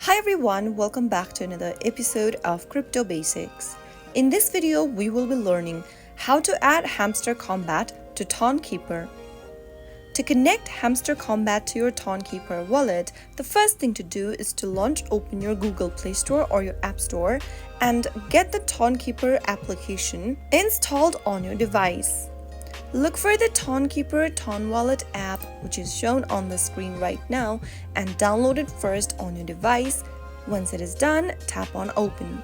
Hi everyone, welcome back to another episode of Crypto Basics. In this video, we will be learning how to add Hamster Kombat to Tonkeeper. To connect Hamster Kombat to your Tonkeeper wallet, the first thing to do is to open your Google Play Store or your App Store and get the Tonkeeper application installed on your device. Look for the Tonkeeper Ton Wallet app, which is shown on the screen right now, and download it first on your device. Once it is done, tap on Open.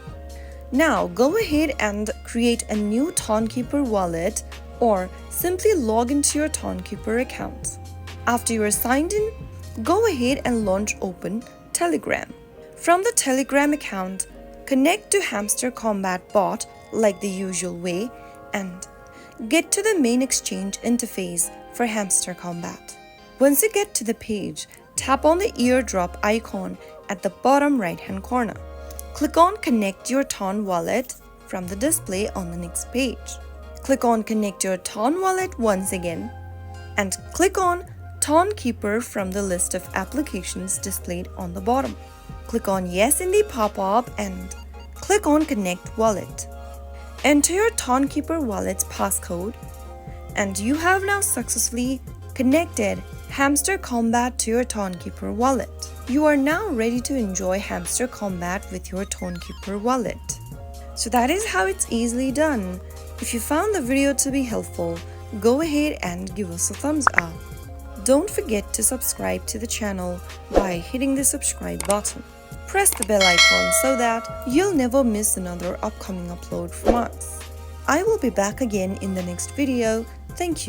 Now go ahead and create a new Tonkeeper wallet or simply log into your Tonkeeper account. After you are signed in, go ahead and open Telegram. From the Telegram account, connect to Hamster Kombat bot like the usual way and get to the main exchange interface for Hamster Kombat. Once you get to the page, tap on the eardrop icon at the bottom right-hand corner. Click on Connect Your Ton Wallet from the display on the next page. Click on Connect Your Ton Wallet once again and click on Tonkeeper from the list of applications displayed on the bottom. Click on Yes in the pop-up and click on Connect Wallet. Enter your Tonkeeper wallet's passcode and you have now successfully connected Hamster Kombat to your Tonkeeper wallet. You are now ready to enjoy Hamster Kombat with your Tonkeeper wallet. So that is how it's easily done. If you found the video to be helpful, go ahead and give us a thumbs up. Don't forget to subscribe to the channel by hitting the subscribe button. Press the bell icon so that you'll never miss another upcoming upload from us. I will be back again in the next video. Thank you.